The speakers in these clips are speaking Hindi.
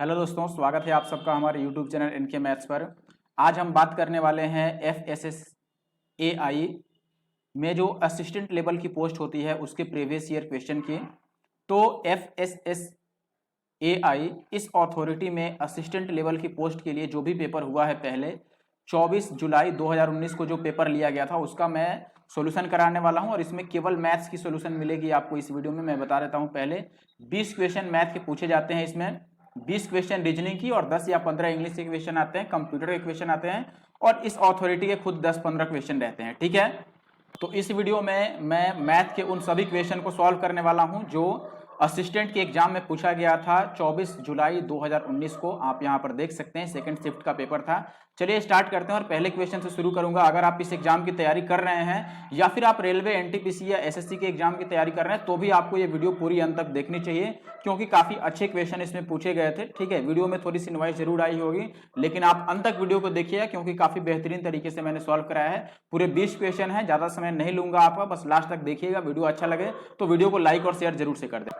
हेलो दोस्तों, स्वागत है आप सबका हमारे यूट्यूब चैनल इनके मैथ्स पर। आज हम बात करने वाले हैं FSSAI में जो असिस्टेंट लेवल की पोस्ट होती है उसके प्रीवियस ईयर क्वेश्चन की। तो FSSAI इस अथॉरिटी में असिस्टेंट लेवल की पोस्ट के लिए जो भी पेपर हुआ है पहले 24 जुलाई 2019 को जो पेपर लिया गया था उसका मैं सॉल्यूशन कराने वाला हूं और इसमें केवल मैथ्स की सॉल्यूशन मिलेगी आपको। इस वीडियो में मैं बता देता हूं, पहले 20 क्वेश्चन मैथ के पूछे जाते हैं इसमें, 20 क्वेश्चन रीजनिंग की और 10 या 15 इंग्लिश के क्वेश्चन आते हैं, कंप्यूटर के क्वेश्चन आते हैं और इस अथॉरिटी के खुद 10-15 क्वेश्चन रहते हैं। ठीक है, तो इस वीडियो में मैं मैथ के उन सभी क्वेश्चन को सॉल्व करने वाला हूं जो असिस्टेंट के एग्जाम में पूछा गया था 24 जुलाई 2019 को। आप यहां पर देख सकते हैं, सेकंड शिफ्ट का पेपर था। चलिए स्टार्ट करते हैं और पहले क्वेश्चन से शुरू करूंगा। अगर आप इस एग्जाम की तैयारी कर रहे हैं या फिर आप रेलवे, एनटीपीसी या एसएससी के एग्जाम की तैयारी कर रहे हैं तो भी आपको ये वीडियो पूरी अंत तक देखनी चाहिए, क्योंकि काफी अच्छे क्वेश्चन इसमें पूछे गए थे। ठीक है, वीडियो में थोड़ी सी नॉइस जरूर आई होगी, लेकिन आप अंत तक वीडियो को देखिएगा क्योंकि काफी बेहतरीन तरीके से मैंने सॉल्व कराया है। पूरे 20 क्वेश्चन है, ज्यादा समय नहीं लूंगा आपका, बस लास्ट तक देखिएगा। वीडियो अच्छा लगे तो वीडियो को लाइक और शेयर जरूर से कर दें।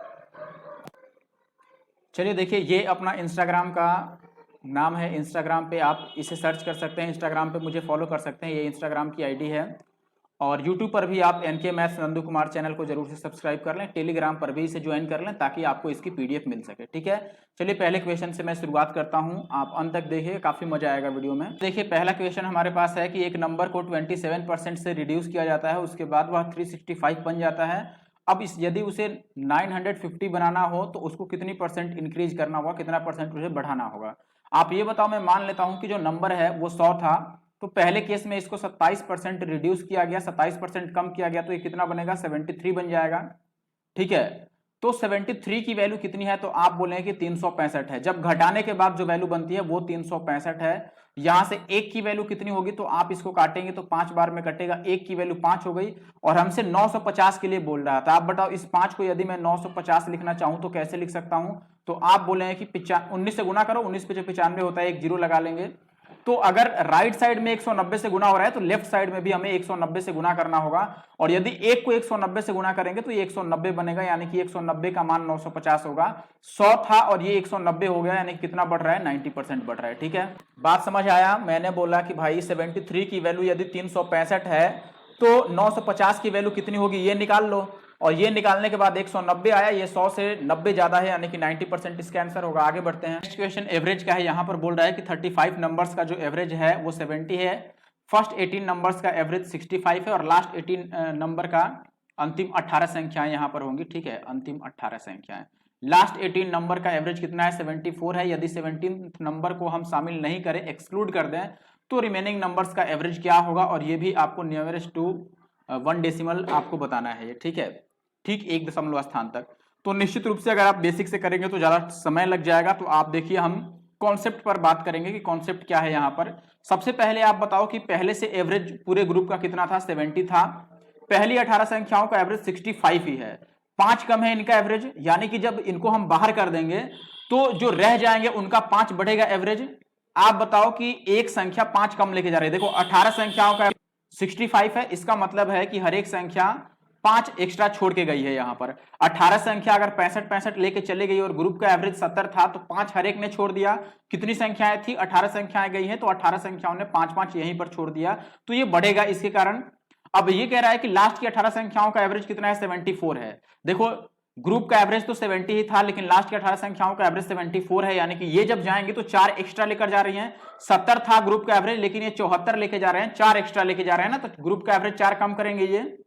चलिए देखिए, ये अपना इंस्टाग्राम का नाम है। इंस्टाग्राम पे आप इसे सर्च कर सकते हैं, इंस्टाग्राम पे मुझे फॉलो कर सकते हैं, ये इंस्टाग्राम की आईडी है। और यूट्यूब पर भी आप NK maths Nandu Kumar channel को जरूर से सब्सक्राइब कर लें, टेलीग्राम पर भी इसे ज्वाइन कर लें ताकि आपको इसकी पीडीएफ मिल सके। ठीक है, चलिए पहले क्वेश्चन से मैं शुरुआत करता हूं, आप अंत तक देखिए, काफी मजा आएगा वीडियो में। देखिए पहला क्वेश्चन हमारे पास है कि एक नंबर को 27% से रिड्यूस किया जाता है, उसके बाद वह 365 बन जाता है। अब इस यदि उसे 950 बनाना हो तो उसको कितनी परसेंट इंक्रीज करना होगा, कितना परसेंट उसे बढ़ाना होगा। आप ये बताओ, मैं मान लेता हूं कि जो नंबर है वो 100 था, तो पहले केस में इसको 27% रिड्यूस किया गया, 27% कम किया गया, तो ये कितना बनेगा, 73 बन जाएगा। ठीक है, तो 73 की वैल्यू कितनी है, तो आप बोलेंगे कि 365 है। जब घटाने के बाद जो वैल्यू बनती है वो 365 है। यहां से एक की वैल्यू कितनी होगी, तो आप इसको काटेंगे तो 5 बार में कटेगा, एक की वैल्यू 5 हो गई और हमसे 950 के लिए बोल रहा था। आप बताओ इस 5 को यदि मैं 950 लिखना चाहूं तो कैसे लिख सकता हूं, तो आप बोलेंगे कि 19 से गुना करो, 19 पे जो 95 होता है एक जीरो लगा लेंगे। तो अगर राइट साइड में 190 से गुना हो रहा है तो लेफ्ट साइड में भी हमें 190 से गुना करना होगा, और यदि एक को 190 से गुना करेंगे तो ये 190 बनेगा, यानी कि 190 का मान 950 होगा। 100 था और ये 190 हो गया, यानी कितना बढ़ रहा है, 90% बढ़ रहा है। ठीक है, बात समझ आया। मैंने बोला कि भाई 73 की वैल्यू यदि 365 है तो 950 की वैल्यू कितनी होगी ये निकाल लो, और ये निकालने के बाद 190 आया, ये 100 से 90 ज्यादा है, यानी कि 90% इसका आंसर होगा। आगे बढ़ते हैं। नेक्स्ट क्वेश्चन एवरेज का है। यहां पर बोल रहा है कि 35 नंबर्स का जो एवरेज है वो 70 है, फर्स्ट 18 नंबर्स का एवरेज 65 है और लास्ट 18 नंबर का अंतिम 18 संख्याएं यहां पर होंगी। ठीक है, अंतिम 18 संख्याएं। लास्ट 18 नंबर का एवरेज कितना है, 74 है। यदि 17 नंबर को हम शामिल नहीं करें, एक्सक्लूड कर दें, तो रिमेनिंग नंबर्स का एवरेज क्या होगा, और ये भी आपको नियरेस्ट टू 1 डेसिमल आपको बताना है ये। ठीक है, ठीक 1 दशमलव स्थान तक। तो निश्चित रूप से अगर आप बेसिक से करेंगे तो ज्यादा समय लग जाएगा, तो आप देखिए हम कॉन्सेप्ट पर बात करेंगे कि कॉन्सेप्ट क्या है। यहां पर सबसे पहले आप बताओ कि पहले से एवरेज पूरे ग्रुप का कितना था, 70 था। पहली 18 संख्याओं का एवरेज 65 ही है, 5 कम है इनका एवरेज, यानी कि जब इनको हम बाहर कर देंगे तो जो रह जाएंगे उनका 5 बढ़ेगा एवरेज। आप बताओ कि एक संख्या 5 कम लेके जा रही है। देखो 18 संख्याओं का 65 है, इसका मतलब है कि हर एक संख्या 5 एक्स्ट्रा छोड़ के गई है। यहां पर 18 संख्या अगर 65 लेके चले गई और ग्रुप का एवरेज 70 था तो 5 हर एक ने छोड़ दिया। कितनी संख्याएं थी, 18 संख्याएं गई हैं, तो 18 संख्याओं ने 5-5 यहीं पर छोड़ दिया, तो ये बढ़ेगा इसके कारण। अब ये कह रहा है कि लास्ट की 18 संख्याओं का एवरेज कितना है, 74 है। देखो ग्रुप का एवरेज तो 70 ही था, लेकिन लास्ट की 18 संख्याओं का एवरेज 74 है, यानी कि ये जब जाएंगे तो 4 एक्स्ट्रा लेकर जा रही हैं। 70 था ग्रुप का एवरेज, लेकिन ये 74 लेके जा रहे हैं, 4 एक्स्ट्रा लेके जा रहे हैं ना, तो ग्रुप का एवरेज 4 कम करेंगे। ये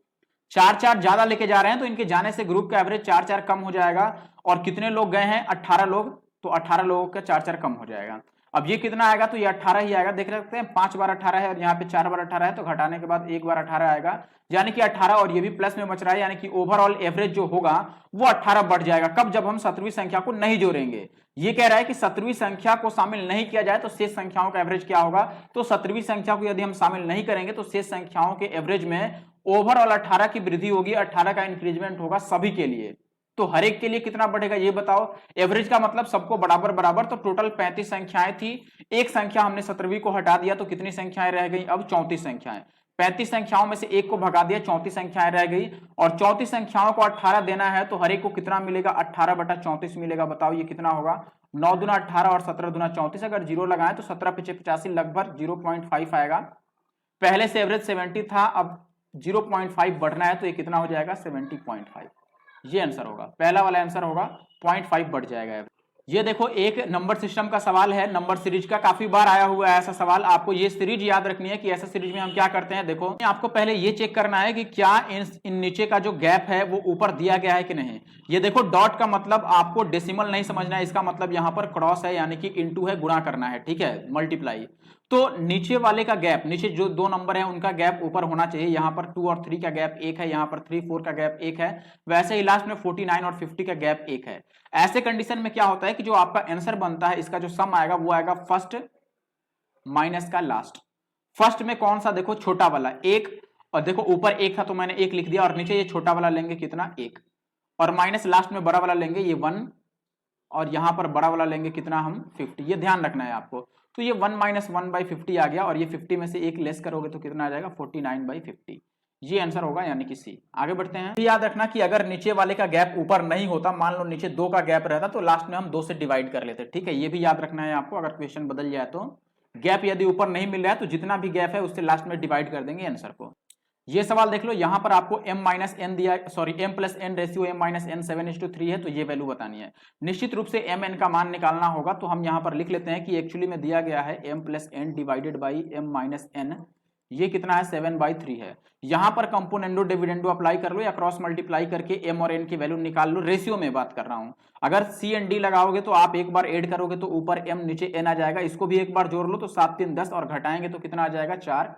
4 ज्यादा लेके जा रहे हैं, तो इनके जाने से ग्रुप का एवरेज 4 कम हो जाएगा। और कितने लोग गए हैं, 18 लोग, तो 18 लोगों का 4 कम हो जाएगा। अब ये कितना आएगा, तो ये 18 ही आएगा। देख सकते हैं 5 बार 18 है और यहाँ पे 4 बार 18 है, तो घटाने के बाद 1 बार 18 आएगा, यानी कि 18, और ये भी प्लस में बच रहा है, यानी कि ओवरऑल एवरेज जो होगा वो 18 बढ़ जाएगा। कब, जब हम 17वीं संख्या को नहीं जोड़ेंगे। ये कह रहा है कि 17वीं संख्या को शामिल नहीं किया जाए तो शेष संख्याओं का एवरेज क्या होगा, तो 17वीं संख्या को यदि हम शामिल नहीं करेंगे तो शेष संख्याओं के एवरेज में ओवरऑल 18 की वृद्धि होगी, 18 का इंक्रीजमेंट होगा सभी के लिए। तो हर एक के लिए कितना बढ़ेगा ये बताओ। एवरेज का मतलब सबको बराबर बराबर, तो टोटल 35 संख्याएं थी, एक संख्या हमने 17वीं को हटा दिया तो कितनी संख्याएं रह गई, अब 34 संख्याएं। 35 संख्याओं में से एक को भगा दिया, 34 संख्याएं रह गई, और 34 संख्याओं को 18 देना है तो हर एक को कितना मिलेगा, 18/34 मिलेगा। बताओ ये कितना होगा, 9 दूना 18 और 17 दूना 34। अगर जीरो लगाएं तो 17 × 85 लगभग 0.5 आएगा। पहले से एवरेज 70 था, अब 0.5 बढ़ना है तो ये कितना हो जाएगा, 70.5। ये आंसर होगा, पहला वाला आंसर होगा, 0.5 बढ़ जाएगा। ये देखो एक नंबर सिस्टम का सवाल है, नंबर सीरीज का, काफी बार आया हुआ है ऐसा सवाल। आपको ये सीरीज याद रखनी है कि ऐसा सीरीज में हम क्या करते हैं। देखो आपको पहले ये चेक करना है कि क्या इन नीचे का जो गैप है वो ऊपर दिया गया है कि नहीं। ये देखो डॉट का मतलब आपको डेसिमल नहीं समझना है, इसका मतलब यहाँ पर क्रॉस है, यानी कि इनटू है, गुणा करना है, ठीक है, मल्टीप्लाई। तो नीचे वाले का गैप, नीचे जो दो नंबर है उनका गैप ऊपर होना चाहिए। यहाँ पर 2 और 3 का गैप 1 है, यहाँ पर 3 4 का गैप 1 है, वैसे ही लास्ट में 49 और 50 का गैप 1 है। ऐसे कंडीशन में क्या होता है कि जो आपका आंसर बनता है इसका जो सम आएगा वो आएगा फर्स्ट माइनस का लास्ट। फर्स्ट में कौन सा, देखो छोटा वाला 1, और देखो ऊपर 1 था तो मैंने 1 लिख दिया, और नीचे ये छोटा वाला लेंगे कितना, 1, और माइनस लास्ट में बड़ा वाला लेंगे ये 1, और यहां पर बड़ा वाला लेंगे कितना हम 50। ये ध्यान रखना है आपको। तो ये 1 - 1/50 आ गया, और ये 50 में से 1 लेस करोगे तो कितना आ जाएगा, 49/50। ये आंसर होगा, यानी कि सी। आगे बढ़ते हैं। याद रखना कि अगर नीचे वाले का गैप ऊपर नहीं होता, मान लो नीचे 2 का गैप रहता तो लास्ट में हम 2 से डिवाइड कर लेते, ठीक है। ये भी याद रखना है आपको, अगर क्वेश्चन बदल जाए तो गैप यदि ऊपर नहीं मिल रहा है तो जितना भी गैप है उससे लास्ट में डिवाइड कर देंगे आंसर को। ये सवाल देख लो, यहां पर आपको m-n दिया, सॉरी m+n रेशियो m-n 7:3 है, तो ये वैल्यू बतानी है। निश्चित रूप से mn का मान निकालना होगा, तो हम यहां पर लिख लेते हैं कि एक्चुअली में दिया गया है m+n डिवाइडेड बाई m-n, ये कितना है, 7/3 है। यहां पर कंपोनेंडो डिविडेंडो अप्लाई कर लो या क्रॉस मल्टीप्लाई करके m और n की वैल्यू निकाल लो। रेशियो में बात कर रहा हूं, अगर c एंड d लगाओगे तो आप एक बार ऐड करोगे तो ऊपर m नीचे n आ जाएगा, इसको भी एक बार जोड़ लो तो 7 3 10, और घटाएंगे तो कितना आ जाएगा, 4।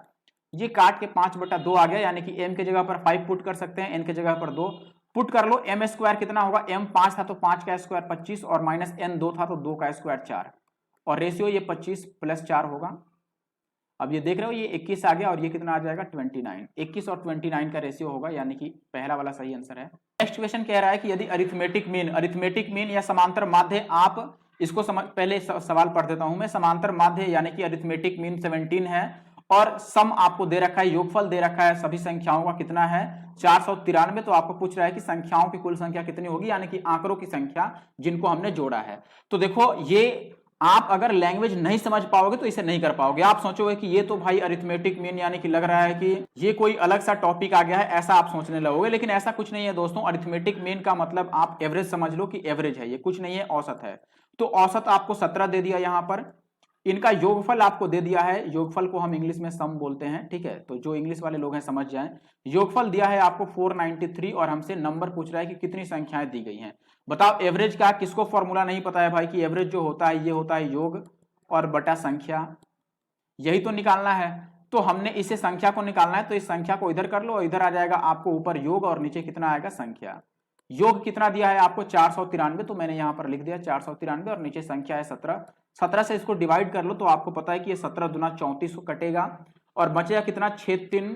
ये काट के 5/2 आ गया, यानी कि m के जगह पर 5 पुट कर सकते हैं, n के जगह पर 2 पुट कर लो। m स्क्वायर कितना होगा, m 5 था तो 5 का स्क्वायर 25, और माइनस n 2 था तो 2 का स्क्वायर 4, और रेशियो ये 25 + 4 होगा। अब ये देख रहे हो ये 21 आ गया, और ये कितना आ जाएगा, 29। 21 और 29 का रेशियो होगा, यानी कि पहला वाला सही आंसर है। नेक्स्ट क्वेश्चन कह रहा है कि यदि अरिथमेटिक मीन या समांतर माध्य, आप इसको पहले सवाल पढ़ देता हूं मैं। समांतर माध्य यानी कि अरिथमेटिक मीन 17 है, और सम आपको दे रखा है, योगफल दे रखा है सभी संख्याओं का कितना है, 493। तो आपको पूछ रहा है कि संख्याओं की कुल संख्या कितनी होगी, यानी कि आंकड़ों की संख्या जिनको हमने जोड़ा है। तो देखो ये आप अगर लैंग्वेज नहीं समझ पाओगे तो इसे नहीं कर पाओगे। आप सोचोगे कि ये तो भाई अरिथमेटिक मीन, यानी कि लग रहा है कि ये कोई अलग सा टॉपिक आ गया है, ऐसा आप सोचने लगोगे, लेकिन ऐसा कुछ नहीं है दोस्तों। अरिथमेटिक मीन का मतलब आप एवरेज समझ लो कि एवरेज है, ये कुछ नहीं है, औसत है। तो औसत आपको 17 दे दिया, यहां पर इनका योगफल आपको दे दिया है, योगफल को हम इंग्लिश में सम बोलते हैं, ठीक है, तो जो इंग्लिश वाले लोग हैं समझ जाएं। योगफल दिया है आपको 493, और हमसे नंबर पूछ रहा है कि कितनी संख्याएं दी गई हैं। बताओ एवरेज का किसको फॉर्मूला नहीं पता है भाई, कि एवरेज जो होता है ये होता है योग और बटा संख्या, यही तो निकालना है। तो हमने इसे संख्या को निकालना है, तो इस संख्या को इधर कर लो, इधर आ जाएगा आपको ऊपर योग और नीचे कितना आएगा, संख्या। योग कितना दिया है आपको, 493, तो मैंने यहां पर लिख दिया 493, और नीचे संख्या है 17। 17 से इसको डिवाइड कर लो तो आपको पता है कि ये 17 दूना 34 को कटेगा, और बचेगा कितना, 6 3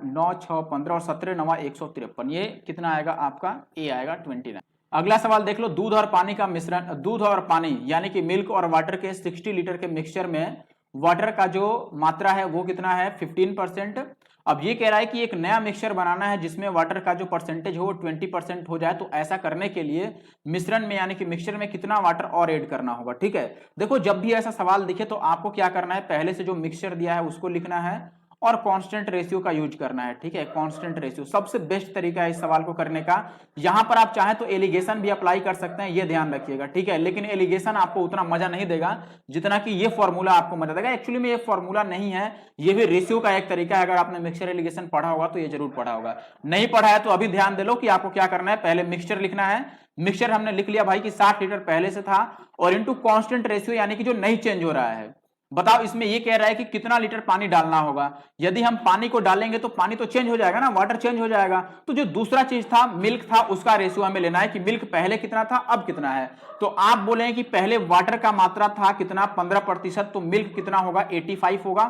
9 6 15, और 17 9 153। ये कितना आएगा आपका, ए आएगा 29। अगला सवाल देख लो, दूध और पानी का मिश्रण, दूध और पानी यानी कि मिल्क और वाटर के 60 लीटर के मिक्सचर में वाटर का जो मात्रा है वो कितना है, 15%। अब ये कह रहा है कि एक नया मिक्सचर बनाना है जिसमें वाटर का जो परसेंटेज हो 20% हो जाए। तो ऐसा करने के लिए मिश्रण में यानी कि मिक्सचर में कितना वाटर और ऐड करना होगा, ठीक है। देखो जब भी ऐसा सवाल दिखे तो आपको क्या करना है, पहले से जो मिक्सचर दिया है उसको लिखना है, और कांस्टेंट रेशियो का यूज करना है, ठीक है। कांस्टेंट रेशियो सबसे बेस्ट तरीका है इस सवाल को करने का। यहां पर आप चाहें तो एलिगेशन भी अप्लाई कर सकते हैं, ये ध्यान रखिएगा, ठीक है। लेकिन एलिगेशन आपको उतना मजा नहीं देगा जितना कि ये फॉर्मूला आपको मजा देगा। एक्चुअली में ये फॉर्मूला नहीं है, ये भी रेशियो का एक तरीका है। अगर आपने मिक्सचर एलिगेशन पढ़ा होगा तो ये जरूर पढ़ा होगा, नहीं पढ़ा है तो अभी ध्यान दे लो कि आपको क्या करना है। पहले मिक्सचर लिखना है, मिक्सचर हमने लिख लिया भाई कि 60 लीटर पहले से था, और इंटू कांस्टेंट रेशियो यानी कि जो नहीं चेंज हो रहा है। बताओ इसमें ये कह रहा है कि कितना लीटर पानी डालना होगा। यदि हम पानी को डालेंगे तो पानी तो चेंज हो जाएगा ना, वाटर चेंज हो जाएगा। तो जो दूसरा चीज था मिल्क था, उसका रेशियो हमें लेना है कि मिल्क पहले कितना था अब कितना है। तो आप बोले कि पहले वाटर का मात्रा था कितना, 15%, तो मिल्क कितना होगा, 85 होगा,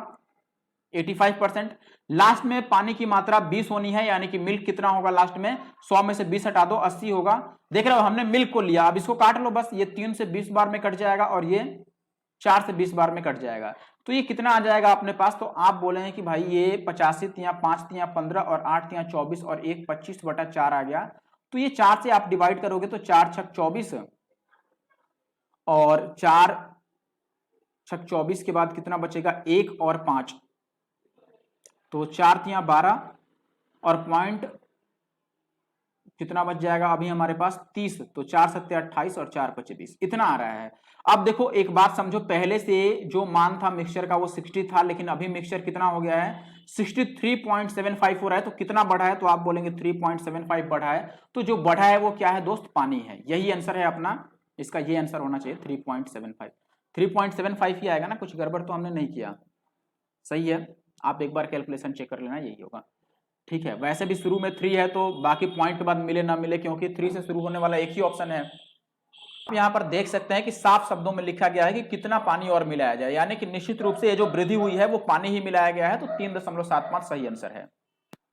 85%। लास्ट में पानी की मात्रा 20 होनी है, यानी कि मिल्क कितना होगा लास्ट में, 100 में से 20 हटा दो, 80 होगा। देख रहे हो हमने मिल्क को लिया, अब इसको काट लो बस, ये 3 से 20 बार में कट जाएगा, और ये 4 से 20 बार में कट जाएगा। तो ये कितना आ जाएगा अपने पास, तो आप बोले हैं कि भाई ये 85 तिया 5 तिया 15 और 8 तिया 24 और 1 25/4 आ गया। तो ये 4 से आप डिवाइड करोगे तो 4 छक 24 और 4 छक 24 के बाद कितना बचेगा, 1 और 5, तो 4 तिया 12 और पॉइंट कितना बच जाएगा अभी हमारे पास 30, तो 4 सत्ते 28 और 4 पचे 20, इतना आ रहा है। अब देखो एक बात समझो, पहले से जो मान था मिक्सचर का वो 60 था, लेकिन अभी मिक्सचर कितना हो गया है, 63.75 हो रहा है। तो कितना बढ़ा है, तो आप बोलेंगे 3.75 बढ़ा है। तो जो बढ़ा है वो क्या है दोस्त, पानी है। यही आंसर है अपना, इसका ये आंसर होना चाहिए 3.75। 3.75 ही आएगा ना, कुछ गड़बड़ तो हमने नहीं किया, सही है। आप एक बार कैलकुलेशन चेक कर लेना, यही होगा, ठीक है। वैसे भी शुरू में 3 है तो बाकी पॉइंट के बाद मिले ना मिले, क्योंकि 3 से शुरू होने वाला एक ही ऑप्शन है। आप यहाँ पर देख सकते हैं कि साफ शब्दों में लिखा गया है कि कितना पानी और मिलाया जाए, यानी कि निश्चित रूप से ये जो वृद्धि हुई है वो पानी ही मिलाया गया है, तो 3.75 सही आंसर है।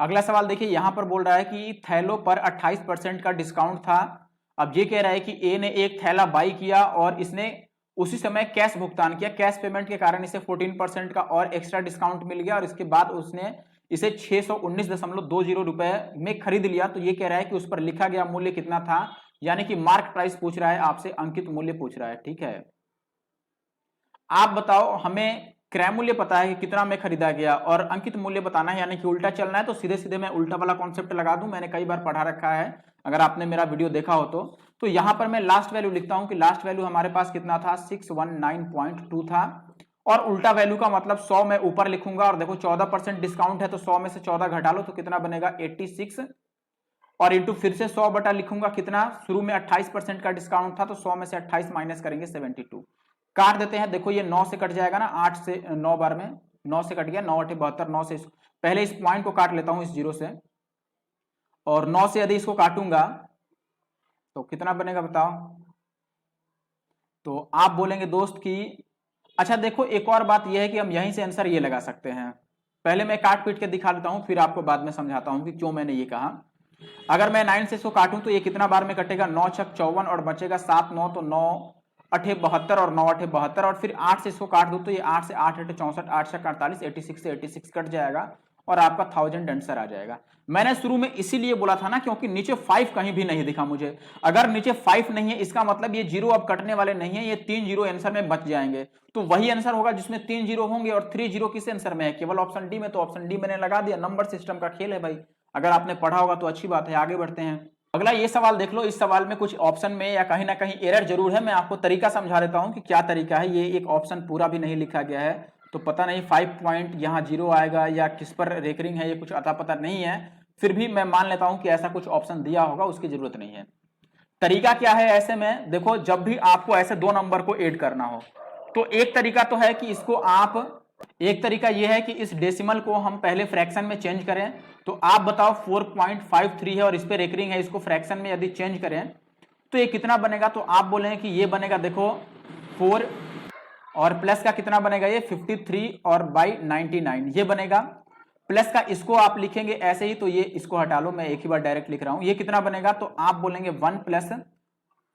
अगला सवाल देखिए, यहां पर बोल रहा है कि थैलों पर 28% का डिस्काउंट था। अब ये कह रहा है कि ए ने एक थैला बाई किया और इसने उसी समय कैश भुगतान किया, कैश पेमेंट के कारण इसे 14% का और एक्स्ट्रा डिस्काउंट मिल गया और इसके बाद उसने इसे 619.20 रुपए में खरीद लिया। तो ये कह रहा है कि उस पर लिखा गया मूल्य कितना था, यानी कि मार्क प्राइस पूछ रहा है आपसे, अंकित मूल्य पूछ रहा है, ठीक है। आप बताओ, हमें क्रय मूल्य पता है कि कितना में खरीदा गया और अंकित मूल्य बताना है, यानी कि उल्टा चलना है। तो सीधे सीधे मैं उल्टा वाला कॉन्सेप्ट लगा दूं, मैंने कई बार पढ़ा रखा है, अगर आपने मेरा वीडियो देखा हो तो यहां पर मैं लास्ट वैल्यू लिखता हूं कि लास्ट वैल्यू हमारे पास कितना था, 619.2 था। और उल्टा वैल्यू का मतलब 100 में ऊपर लिखूंगा, और देखो 14% डिस्काउंट है तो 100 में से 14 घटा लो तो कितना बनेगा 86, और इंटू फिर से 100 बटा लिखूंगा कितना, शुरू में 28% का डिस्काउंट था तो 100 में से 28 माइनस करेंगे 72, काट देते हैं। देखो ये 9 से कट जाएगा ना, 8 से 9 बार में 9 से कट गया, 9 8 72, 9 से पहले इस पॉइंट को काट लेता हूं इस जीरो से, और 9 से यदि इसको काटूंगा तो कितना बनेगा बताओ। तो आप बोलेंगे दोस्त कि अच्छा देखो एक और बात यह है कि हम यहीं से आंसर ये लगा सकते हैं। पहले मैं काट पीट के दिखा देता हूं, फिर आपको बाद में समझाता हूं कि क्यों मैंने ये कहा। अगर मैं 9 से इसको काटूं तो ये कितना बार में कटेगा, 9 छक 54 और बचेगा 7 9, तो 9 अठे 72 और 9 अठे 72, और फिर 8 से इसको काट दूं तो ये 8 से 8 अठे 64, 8 छक 48, 86 से 86 कट जाएगा और आपका 1000 आंसर आ जाएगा। मैंने शुरू में इसीलिए बोला था ना, क्योंकि नीचे 5 कहीं भी नहीं दिखा मुझे। अगर नीचे 5 नहीं है इसका मतलब ये जीरो अब कटने वाले नहीं है, ये 3 जीरो आंसर में बच जाएंगे। तो वही आंसर होगा जिसमें 3 जीरो होंगे, और 3 जीरो किस आंसर में है, केवल ऑप्शन डी में। तो ऑप्शन डी मैंने लगा दिया, नंबर सिस्टम का खेल है भाई। अगर आपने पढ़ा होगा तो अच्छी बात है, आगे बढ़ते हैं। अगला ये सवाल देख लो, इस सवाल में कुछ ऑप्शन में या कहीं ना कहीं एरर जरूर है। मैं आपको तरीका समझा देता हूं कि क्या तरीका है। ये एक ऑप्शन पूरा भी नहीं लिखा गया है, तो पता नहीं 5 पॉइंट यहाँ जीरो आएगा या किस पर रेकरिंग है, ये कुछ अता पता नहीं है। फिर भी मैं मान लेता हूं कि ऐसा कुछ ऑप्शन दिया होगा, उसकी जरूरत नहीं है। तरीका क्या है ऐसे में, देखो जब भी आपको ऐसे दो नंबर को ऐड करना हो तो एक तरीका तो है कि इसको आप, एक तरीका यह है कि इस डेसिमल को हम पहले फ्रैक्शन में चेंज करें। तो आप बताओ 4.53 है और इस पे रेकरिंग है, इसको फ्रैक्शन में यदि चेंज करें तो ये कितना बनेगा। तो आप बोले कि ये बनेगा देखो 4 और प्लस का कितना बनेगा, ये 53 और बाई 99 ये बनेगा। प्लस का इसको आप लिखेंगे ऐसे ही, तो ये इसको हटा लो, मैं एक ही बार डायरेक्ट लिख रहा हूं। ये कितना बनेगा, तो आप बोलेंगे 1 प्लस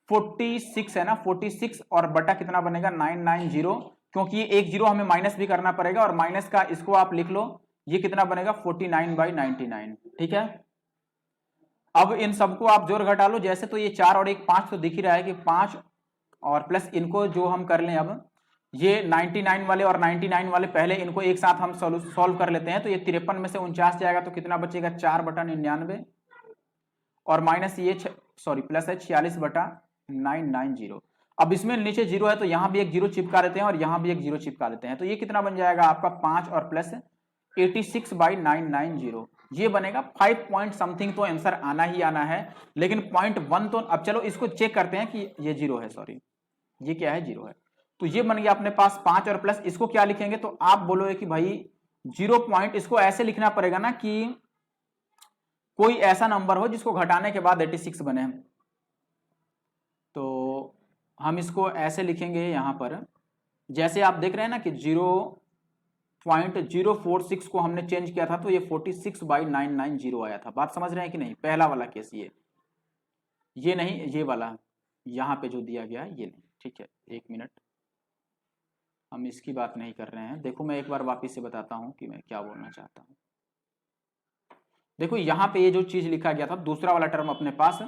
46 है ना, 46 और बटा कितना बनेगा 990, क्योंकि ये एक जीरो हमें माइनस भी करना पड़ेगा, और माइनस का इसको आप लिख लो, ये कितना बनेगा 49/99, ठीक है। अब इन सबको आप जोड़ घटा लो जैसे, तो ये 4 और 1 5, तो दिख ही रहा है कि 5, और प्लस इनको जो हम कर लें, अब ये 99 वाले और 99 वाले पहले इनको एक साथ हम सॉल्व कर लेते हैं। तो ये 53 में से 49 जाएगा तो कितना बचेगा 4/99, और माइनस ये सॉरी प्लस है 46/990। अब इसमें नीचे जीरो है तो यहां भी एक जीरो चिपका देते हैं और यहां भी एक जीरो चिपका देते हैं। तो ये कितना बन जाएगा आपका 5 और प्लस 86/990, ये बनेगा 5 पॉइंट समथिंग। तो आंसर आना ही आना है, लेकिन 0.1 तो, अब चलो इसको चेक करते हैं कि ये जीरो है, सॉरी ये क्या है, जीरो है। तो ये बन गया अपने पास 5 और प्लस, इसको क्या लिखेंगे, तो आप बोलोगे कि भाई 0 पॉइंट, इसको ऐसे लिखना पड़ेगा ना कि कोई ऐसा नंबर हो जिसको घटाने के बाद 86 बने। तो हम इसको ऐसे लिखेंगे यहां पर, जैसे आप देख रहे हैं ना कि 0.046 को हमने चेंज किया था तो ये 46/990 आया था। बात समझ रहे हैं कि नहीं, पहला वाला केस ये नहीं, ये वाला यहां पे जो दिया गया है ये नहीं, ठीक है। एक मिनट, हम इसकी बात नहीं कर रहे हैं। देखो मैं एक बार वापिस से बताता हूँ कि मैं क्या बोलना चाहता हूँ। देखो यहाँ पे ये जो चीज लिखा गया था, दूसरा वाला टर्म अपने पास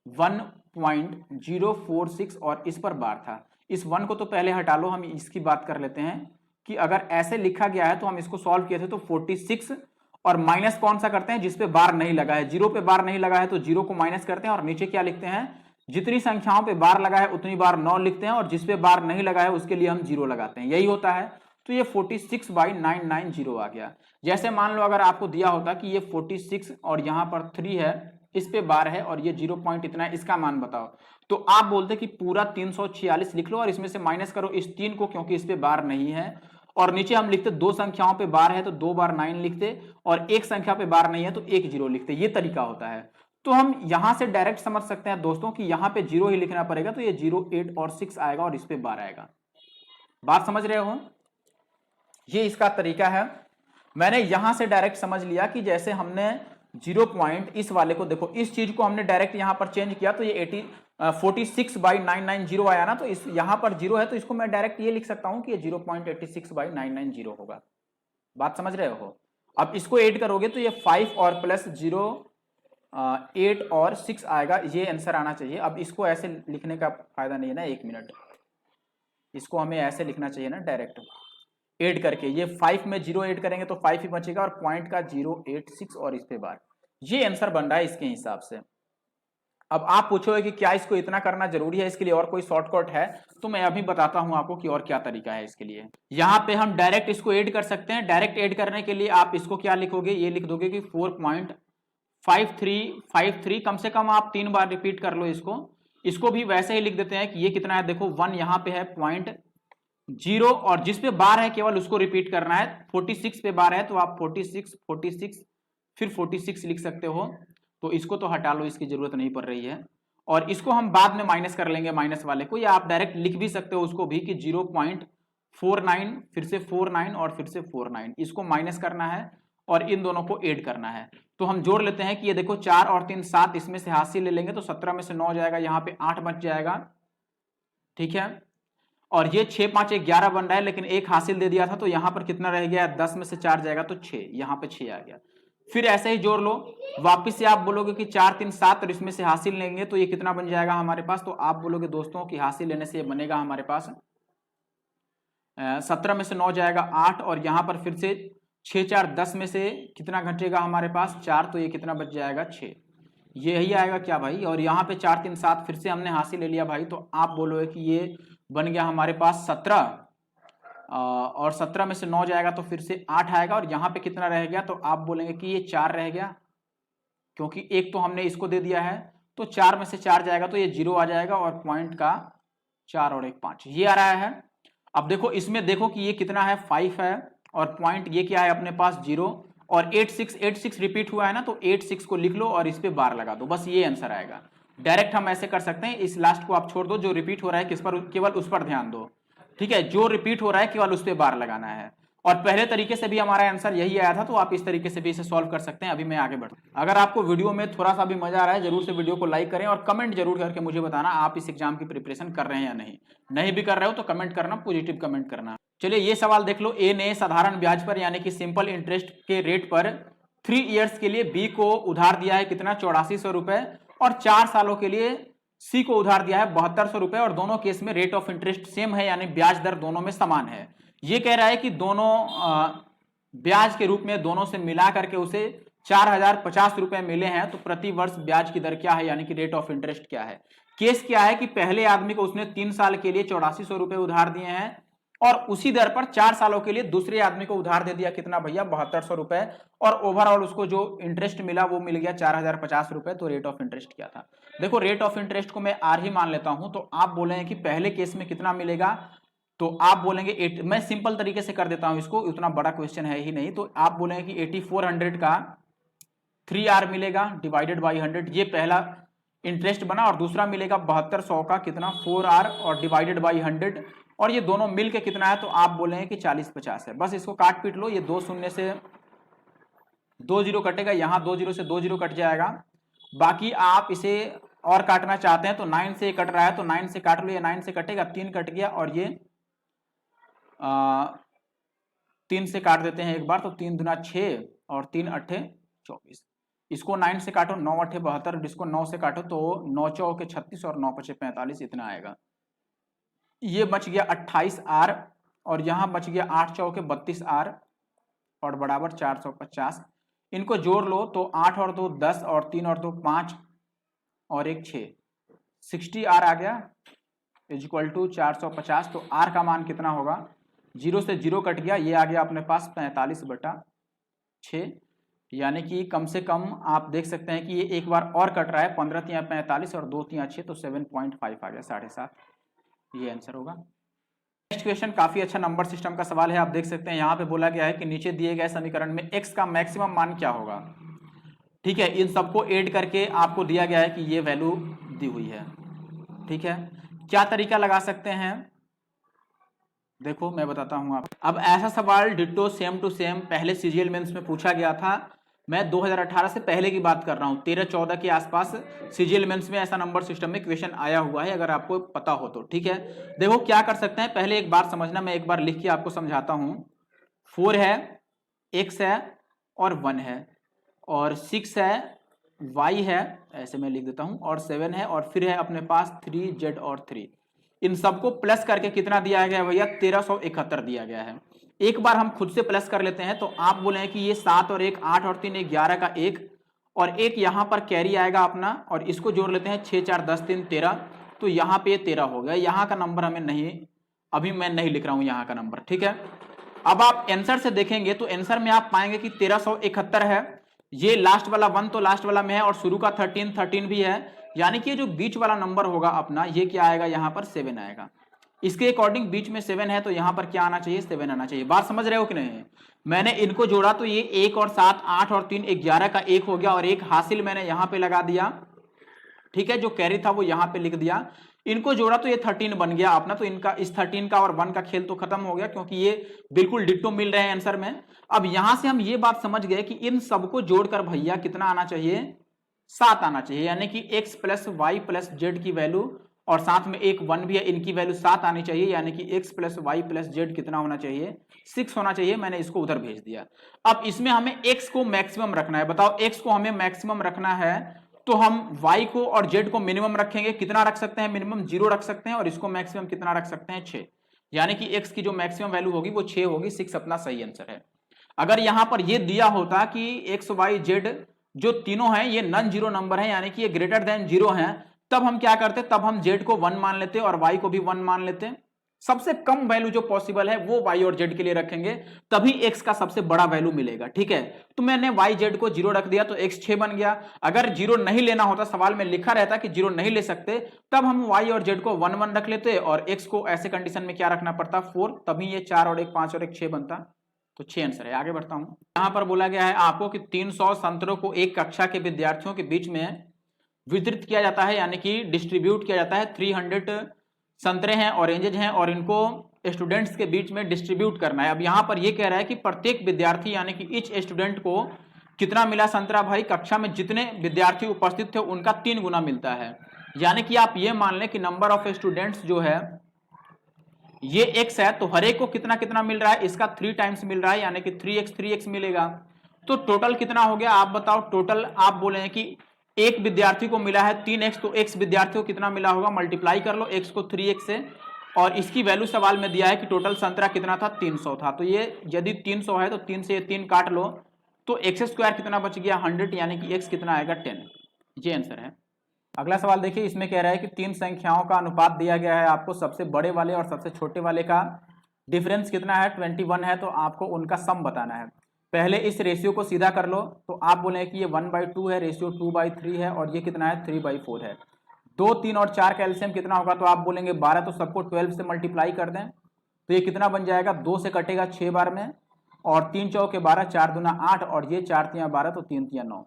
1.046 और इस पर बार था। इस 1 को तो पहले हटा लो, हम इसकी बात कर लेते हैं कि अगर ऐसे लिखा गया है तो हम इसको सॉल्व किए थे तो 46 और माइनस कौन सा करते हैं, जिसपे बार नहीं लगा है। 0 पे बार नहीं लगा है तो 0 को माइनस करते हैं और नीचे क्या लिखते हैं, जितनी संख्याओं पे बार लगा है उतनी बार 9 लिखते हैं और जिसपे बार नहीं लगा है उसके लिए हम 0 लगाते हैं, यही होता है। तो ये 46/990 आ गया। जैसे मान लो अगर आपको दिया होता कि ये 46 और यहाँ पर 3 है, इस पे बार है और ये 0 पॉइंट इतना है, इसका मान बताओ, तो आप बोलते कि पूरा 346 लिख लो और इसमें से माइनस करो इस 3 को, क्योंकि इस पे बार नहीं है। और नीचे हम लिखते दो संख्याओं पे बार है तो 2 बार 9 लिखते, और एक संख्या पे बार नहीं है तो एक 0 लिखते। ये तरीका होता है। तो हम यहां से डायरेक्ट समझ सकते हैं दोस्तों कि यहां पे 0 ही लिखना पड़ेगा, तो ये 0, 8 और 6 आएगा और इस पे बार आएगा। बात समझ रहे हो? ये इसका तरीका है। मैंने यहां से डायरेक्ट समझ लिया कि जैसे हमने 0 पॉइंट इस वाले को, देखो इस चीज को हमने डायरेक्ट यहां पर चेंज किया तो ये 46/990 आया ना, तो इस यहां पर 0 है तो इसको मैं डायरेक्ट ये लिख सकता हूं कि ये 0.86/990 होगा। बात समझ रहे हो? अब इसको ऐड करोगे तो ये 5 और प्लस 0 8 और 6 आएगा, ये आंसर आना चाहिए। अब इसको ऐसे लिखने का फायदा नहीं है ना, 1 मिनट, इसको हमें ऐसे लिखना चाहिए ना डायरेक्ट ऐड करके। ये 5 में 0 ऐड करेंगे तो 5 ही बचेगा और पॉइंट का 086 और इस पे बार, ये आंसर बन रहा है इसके हिसाब से। अब आप पूछोगे कि क्या इसको इतना करना जरूरी है, इसके लिए और कोई शॉर्टकट है? तो मैं अभी बताता हूं आपको कि और क्या तरीका है इसके लिए। यहां पे हम डायरेक्ट इसको ऐड कर सकते हैं। डायरेक्ट ऐड करने के लिए आप इसको क्या लिखोगे, ये लिख दोगे कि 4.5353, कम से कम आप 3 बार रिपीट कर लो इसको। इसको भी वैसे ही लिख देते हैं कि ये कितना है, देखो 1 यहां पे है, पॉइंट 0 और जिस पे बार है केवल उसको रिपीट करना है। 46 पे बार है तो आप 46 46 फिर 46 लिख सकते हो। तो इसको तो हटा लो, इसकी जरूरत नहीं पड़ रही है। और इसको हम बाद में माइनस कर लेंगे माइनस वाले को, या आप डायरेक्ट लिख भी सकते हो उसको भी कि 0.49 फिर से 49 और फिर से 49, इसको माइनस करना है और इन दोनों को ऐड करना है। तो हम जोड़ लेते हैं कि ये देखो 4 और 3 7, इसमें से हासिल ले लेंगे तो 17 में से 9 जाएगा, यहाँ पे 8 बच जाएगा, ठीक है। और ये 6 5 11 बन रहा है, लेकिन एक हासिल दे दिया था तो यहां पर कितना रह गया, 10 में से 4 जाएगा तो 6, यहां पे 6 आ गया। फिर ऐसे ही जोड़ लो, वापिस से आप बोलोगे कि 4 3 7 और इसमें से हासिल लेंगे तो ये कितना बन जाएगा हमारे पास, तो आप बोलोगे दोस्तों कि हासिल लेने से ये बनेगा हमारे पास 17 में से 9 जाएगा 8, और यहां पर फिर से 6 4 10 में से कितना घटेगा हमारे पास 4, तो ये कितना बच जाएगा 6, यही आएगा क्या भाई। और यहाँ पे 4 3 7 फिर से हमने हासिल ले लिया भाई, तो आप बोलोगे कि ये बन गया हमारे पास 17, और 17 में से 9 जाएगा तो फिर से 8 आएगा, और यहाँ पे कितना रह गया, तो आप बोलेंगे कि ये 4 रह गया, क्योंकि एक तो हमने इसको दे दिया है, तो 4 में से 4 जाएगा तो ये 0 आ जाएगा, और पॉइंट का 4 और 1 5 ये आ रहा है। अब देखो इसमें देखो कि ये कितना है 5 है, और पॉइंट ये क्या है अपने पास 0, और 86 रिपीट हुआ है ना, तो 86 को लिख लो और इस पे बार लगा दो, बस ये आंसर आएगा। डायरेक्ट हम ऐसे कर सकते हैं, इस लास्ट को आप छोड़ दो, जो रिपीट हो रहा है किस पर, केवल उस पर ध्यान दो, ठीक है। जो रिपीट हो रहा है केवल उस पे बार लगाना है। और पहले तरीके से भी हमारा आंसर यही आया था, तो आप इस तरीके से भी इसे सॉल्व कर सकते हैं। अभी मैं आगे बढ़ता हूं। अगर आपको वीडियो में थोड़ा सा भी मजा आ रहा है, जरूर से वीडियो को लाइक करें और कमेंट जरूर करके मुझे बताना आप इस एग्जाम की प्रिपरेशन कर रहे हैं या नहीं भी कर रहे हो तो कमेंट करना, पॉजिटिव कमेंट करना। चलिए ये सवाल देख लो, ए ने साधारण ब्याज पर यानी कि सिंपल इंटरेस्ट के रेट पर 3 इयर्स के लिए बी को उधार दिया है कितना, 8400 रुपए, और 4 सालों के लिए सी को उधार दिया है 7200 रुपए, और दोनों केस में रेट ऑफ इंटरेस्ट सेम है, यानी ब्याज दर दोनों में समान है। ये कह रहा है कि दोनों ब्याज के रूप में दोनों से मिला करके उसे 4050 रुपए मिले हैं, तो प्रति वर्ष ब्याज की दर क्या है, यानी कि रेट ऑफ इंटरेस्ट क्या है। केस क्या है कि पहले आदमी को उसने 3 साल के लिए 8400 रुपए उधार दिए हैं, और उसी दर पर 4 सालों के लिए दूसरे आदमी को उधार दे दिया कितना भैया, 7200 रुपए, और ओवरऑल उसको जो इंटरेस्ट मिला वो मिल गया 4050 रुपए। तो रेट ऑफ इंटरेस्ट क्या था, देखो रेट ऑफ इंटरेस्ट को मैं आर ही मान लेता हूं, तो आप बोलेंगे कि पहले केस में कितना मिलेगा, तो आप बोलेंगे 8, मैं सिंपल तरीके से कर देता हूं इसको, उतना बड़ा क्वेश्चन है ही नहीं, तो आप बोलेंगे कि 8400 का 3R मिलेगा डिवाइडेड बाई 100, ये पहला इंटरेस्ट बना, और दूसरा मिलेगा 7200 का कितना 4R और डिवाइडेड बाई 100, और ये दोनों मिलके कितना है, तो आप बोलेंगे कि 4050 है। बस इसको काट पीट लो, ये 2 शून्य से 2 जीरो कटेगा, यहां 2 जीरो से 2 जीरो कट जाएगा। बाकी आप इसे और काटना चाहते हैं तो 9 से कट रहा है तो 9 से काट लो, ये 9 से कटेगा, 3 कट गया, और ये 3 से काट देते हैं एक बार, तो 3 दूना 6 और 3 अट्ठे 24। इसको 9 से काटो, 9 अट्ठे 72, इसको 9 से काटो तो 9 चौके 36 और 9 पचे 45, इतना आएगा। ये बच गया 28 आर, और यहाँ बच गया 8 चौके 32 आर और बराबर 450। इनको जोड़ लो तो 8 और 2 10 और 3 और 2 5 और 1 6, 60 आर आ गया इज इक्वल टू 450। तो आर का मान कितना होगा, 0 से 0 कट गया, ये आ गया अपने पास 45/6, यानी कि कम से कम आप देख सकते हैं कि ये एक बार और कट रहा है, 15 तिया 45 और 2 तिया 6, तो 7.5 आ गया, 7.5, ये आंसर होगा। नेक्स्ट क्वेश्चन काफी अच्छा नंबर सिस्टम का सवाल है। आप देख सकते हैं यहाँ पे बोला गया है कि नीचे दिए गए समीकरण में x का मैक्सिमम मान क्या होगा। ठीक है, इन सबको ऐड करके आपको दिया गया है कि ये वैल्यू दी हुई है। ठीक है, क्या तरीका लगा सकते हैं, देखो मैं बताता हूं आप। अब ऐसा सवाल डिट्टो सेम टू सेम पहले सीजीएल मेंस में पूछा गया था। मैं 2018 से पहले की बात कर रहा हूं, 13-14 के आसपास सीजीएल मेंस में ऐसा नंबर सिस्टम में क्वेश्चन आया हुआ है, अगर आपको पता हो तो। ठीक है, देखो क्या कर सकते हैं, पहले एक बार समझना, मैं एक बार लिख के आपको समझाता हूं। 4 है, x है और 1 है, और 6 है, y है, ऐसे मैं लिख देता हूं, और 7 है, और फिर है अपने पास 3z और 3। इन सबको प्लस करके कितना दिया गया है भैया, 1371 दिया गया है। एक बार हम खुद से प्लस कर लेते हैं, तो आप बोले कि ये 7 और 1 8 और 3 11 का 1, और एक यहां पर कैरी आएगा अपना, और इसको जोड़ लेते हैं 6 4 10 3 13, तो यहाँ पे 13 हो गया। यहाँ का नंबर हमें नहीं, अभी मैं नहीं लिख रहा हूं यहाँ का नंबर। ठीक है, अब आप आंसर से देखेंगे तो आंसर में आप पाएंगे कि 1371 है, ये लास्ट वाला 1 तो लास्ट वाला में है, और शुरू का 13 भी है, यानी कि जो बीच वाला नंबर होगा अपना, ये क्या आएगा, यहाँ पर 7 आएगा। इसके अकॉर्डिंग बीच में 7 है, तो यहाँ पर क्या आना चाहिए, 7 आना चाहिए। बात समझ रहे हो कि नहीं। मैंने इनको जोड़ा तो ये 1 और 7 8 और 3 11 का 1 हो गया, और एक हासिल मैंने यहाँ पे लगा दिया। ठीक है, जो कैरी था वो यहाँ पे लिख दिया, इनको जोड़ा तो ये 13 बन गया अपना। तो इनका इस 13 का और 1 का खेल तो खत्म हो गया, क्योंकि ये बिल्कुल डिट्टो मिल रहे हैं आंसर में। अब यहां से हम ये बात समझ गए कि इन सबको जोड़कर भैया कितना आना चाहिए, 7 आना चाहिए, यानी कि x plus y plus z की वैल्यू, और साथ में एक 1 भी है, इनकी वैल्यू 7 आनी चाहिए, यानी कि x plus y plus z कितना होना चाहिए, 6 होना चाहिए। मैंने इसको उधर भेज दिया। अब इसमें हमें x को मैक्सिमम रखना है। बताओ, x को हमें मैक्सिमम रखना है, तो हम y को और z को मिनिमम रखेंगे। कितना रख सकते हैं, मिनिमम 0 रख सकते हैं, और इसको मैक्सिमम कितना रख सकते हैं, 6, यानी कि x की जो मैक्सिमम वैल्यू होगी वो 6 होगी। 6 अपना सही आंसर है। अगर यहां पर ये दिया होता कि x y z जो तीनों हैं ये नॉन जीरो नंबर है, यानी कि ये ग्रेटर देन 0 है, तब हम क्या करते, तब हम z को 1 मान लेते और y को भी 1 मान लेते। सबसे कम वैल्यू जो पॉसिबल है वो y और z के लिए रखेंगे, तभी x का सबसे बड़ा वैल्यू मिलेगा। ठीक है, तो मैंने y z को 0 रख दिया, तो x 6 बन गया। अगर 0 नहीं लेना होता, सवाल में लिखा रहता कि 0 नहीं ले सकते, तब हम y और z को 1 1 रख लेते, और x को ऐसे कंडीशन में क्या रखना पड़ता, 4, तभी ये 4 और 1 5 और 1 6 बनता। तो 6 आंसर है। आगे बढ़ता हूं, यहां पर बोला गया है आपको कि 300 संतरों को एक कक्षा के विद्यार्थियों के बीच में वितरित किया जाता है, यानी कि डिस्ट्रीब्यूट किया जाता है। 300 संतरे हैं, ऑरेंजेज हैं, और इनको स्टूडेंट्स के बीच में डिस्ट्रीब्यूट करना है। अब यहां पर यह कह रहा है कि प्रत्येक विद्यार्थी यानी कि ईच स्टूडेंट को कितना मिला संतरा, भाई कक्षा में जितने विद्यार्थी उपस्थित थे उनका 3 गुना मिलता है। यानी कि आप ये मान लें कि नंबर ऑफ स्टूडेंट्स जो है ये x है, तो हर एक को कितना कितना मिल रहा है, इसका 3 टाइम्स मिल रहा है, यानी कि 3x मिलेगा। तो टोटल कितना हो गया आप बताओ, टोटल आप बोले हैं कि एक विद्यार्थी को मिला है 3x, तो x विद्यार्थी को कितना मिला होगा, मल्टीप्लाई कर लो x को 3x से, और इसकी वैल्यू सवाल में दिया है कि टोटल संतरा कितना था, 300 था। तो ये यदि 300 है तो 3 से 3 काट लो, तो x² कितना बच गया, 100, यानी कि x कितना आएगा, 10। ये आंसर है। अगला सवाल देखिए, इसमें कह रहा है कि 3 संख्याओं का अनुपात दिया गया है आपको, सबसे बड़े वाले और सबसे छोटे वाले का डिफरेंस कितना है, 21 है, तो आपको उनका सम बताना है। पहले इस रेशियो को सीधा कर लो, तो आप बोले कि ये 1/2 है, रेशियो 2/3 है, और ये कितना है, 3/4 है। 2 3 और 4 का एलसीएम कितना होगा, तो आप बोलेंगे 12, तो सबको 12 से मल्टीप्लाई कर दें, तो ये कितना बन जाएगा, 2 से कटेगा 6 बार में, और 3 चौके 12, 4 दूना 8, और ये 4 तिया 12, तो 3 तिया 9।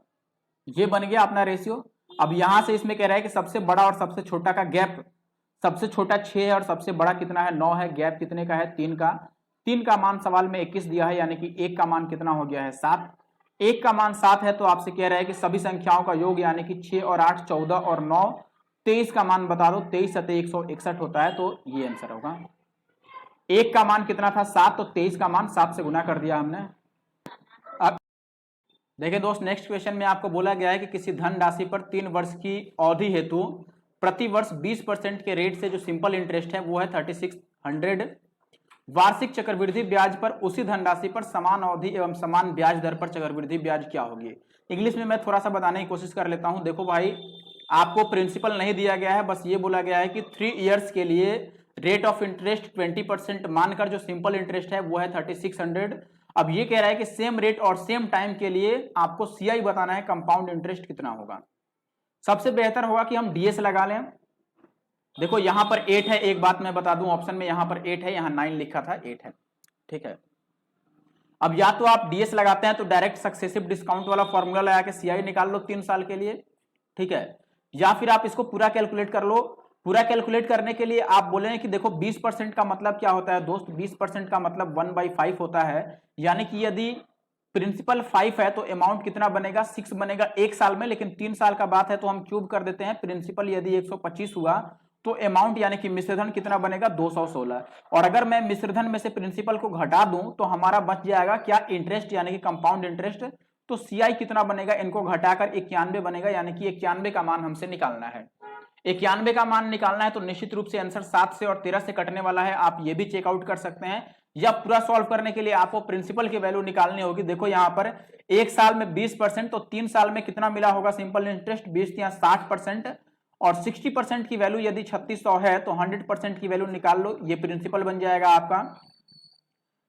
ये बन गया अपना रेशियो। अब यहां से इसमें कह रहा है कि सबसे बड़ा और सबसे छोटा का गैप, सबसे छोटा 6 है और सबसे बड़ा कितना है, 9 है। गैप कितने का है, 3 का। 3 का मान सवाल में 21 दिया है, यानी कि 1 का मान कितना हो गया है, 7। 1 का मान 7 है, तो आपसे कह रहा है कि सभी संख्याओं का योग, यानी कि 6 और 8 14 और 9 23 का मान बता दो। 23 × 161 होता है, तो ये आंसर होगा। 1 का मान कितना था 7, तो 23 का मान 7 से गुना कर दिया हमने। अब देखिए दोस्त, नेक्स्ट क्वेश्चन में आपको बोला गया है कि किसी धन राशि पर 3 वर्ष की अवधि हेतु प्रति वर्ष 20% के रेट से जो सिंपल इंटरेस्ट है वो है 3600, वार्षिक चक्रवृद्धि ब्याज पर उसी धनराशि पर समान अवधि एवं समान ब्याज दर पर चक्रवृद्धि ब्याज क्या होगी। इंग्लिश में मैं थोड़ा सा बताने की कोशिश कर लेता हूं। देखो भाई, आपको प्रिंसिपल नहीं दिया गया है, बस ये बोला गया है कि 3 इयर्स के लिए रेट ऑफ इंटरेस्ट 20% मानकर जो सिंपल इंटरेस्ट है वो है 3600। अब ये कह रहा है कि सेम रेट और सेम टाइम के लिए आपको सीआई बताना है, कंपाउंड इंटरेस्ट कितना होगा। सबसे बेहतर होगा कि हम डीएस लगा लें। देखो यहां पर 8 है, एक बात मैं बता दूं, ऑप्शन में यहां पर 8 है, यहां 9 लिखा था, 8 है, ठीक है। अब या तो आप डीएस लगाते हैं तो डायरेक्ट सक्सेसिव डिस्काउंट वाला फॉर्मूला लगा के सीआई निकाल लो 3 साल के लिए, ठीक है। या फिर आप इसको पूरा कैलकुलेट कर लो। पूरा कैलकुलेट करने के लिए आप बोले कि देखो 20% का मतलब क्या होता है दोस्त, 20% का मतलब 1/5 होता है। यानी कि यदि प्रिंसिपल 5 है तो अमाउंट कितना बनेगा, 6 बनेगा 1 साल में, लेकिन 3 साल का बात है तो हम क्यूब कर देते हैं। प्रिंसिपल यदि 125 हुआ तो अमाउंट यानी कि मिश्रधन कितना बनेगा 216। और अगर मैं मिश्रधन में से प्रिंसिपल को घटा दूं तो हमारा बच जाएगा क्या, इंटरेस्ट यानी कि कंपाउंड इंटरेस्ट। तो सीआई कितना बनेगा, इनको घटाकर 91 बनेगा, यानी कि 91 का मान हमसे निकालना है। 91 का मान निकालना है तो निश्चित रूप से आंसर 7 से और 13 से कटने वाला है, आप ये भी चेकआउट कर सकते हैं। या पूरा सॉल्व करने के लिए आपको प्रिंसिपल की वैल्यू निकालनी होगी। देखो यहां पर 1 साल में 20%, तो 3 साल में कितना मिला होगा सिंपल इंटरेस्ट, 20 या 60%, और 60% की वैल्यू यदि 3600 है तो 100% की वैल्यू निकाल लो, ये प्रिंसिपल बन जाएगा आपका।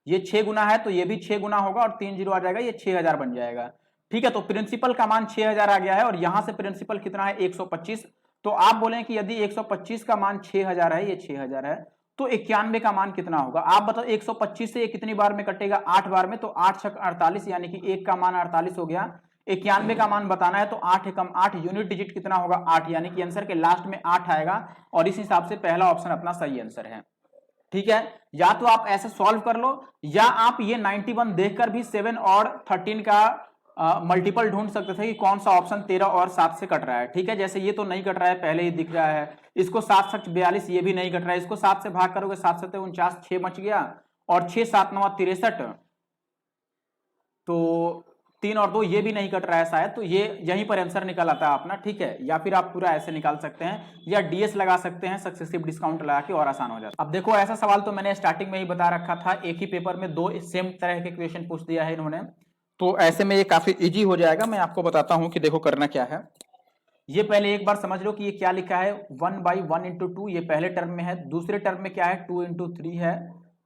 ये 6 गुना है तो ये भी 6 गुना होगा और 3 जीरो आ जाएगा, ये 6000 बन जाएगा, ठीक है। तो प्रिंसिपल का मान 6000 आ गया है और यहां से प्रिंसिपल कितना है 125। तो आप बोले कि यदि 125 का मान 6000 है, ये 6000 है, तो 91 का मान कितना होगा। आप बताओ 125 से ये कितनी बार में कटेगा, 8 बार में, तो 8 छक 48, यानी कि 1 का मान 48 हो गया। 91 का मान बताना है तो 8 एकम 8, यूनिट डिजिट कितना होगा 8, यानी कि आंसर के लास्ट में 8 आएगा और इस हिसाब से पहला ऑप्शन अपना सही आंसर है, ठीक है। या तो आप ऐसे सॉल्व कर लो, या आप ये 91 देखकर भी 7 और 13 का मल्टीपल ढूंढ सकते थे कि कौन सा ऑप्शन 13 और 7 से कट रहा है, ठीक है। जैसे ये तो नहीं कट रहा है, पहले ही दिख रहा है। इसको 7 7 42, ये भी नहीं कट रहा है। इसको 7 से भाग करोगे 7 7 49, 6 बच गया, और 6 7 9 63, तो 3 और 2 ये भी नहीं कट रहा है शायद, तो ये यहीं पर आंसर निकल आता है अपना, ठीक है। या फिर आप पूरा ऐसे निकाल सकते हैं, या डीएस लगा सकते हैं, सक्सेसिव डिस्काउंट लगा के, और आसान हो जाता है। अब देखो ऐसा सवाल तो मैंने स्टार्टिंग में ही बता रखा था, एक ही पेपर में 2 सेम तरह के क्वेश्चन पूछ दिया है इन्होंने, तो ऐसे में ये काफी इजी हो जाएगा। मैं आपको बताता हूं कि देखो करना क्या है। ये पहले एक बार समझ लो कि ये क्या लिखा है, 1/1 × 2, ये पहले टर्म में है। दूसरे टर्म में क्या है, 2 × 3 है।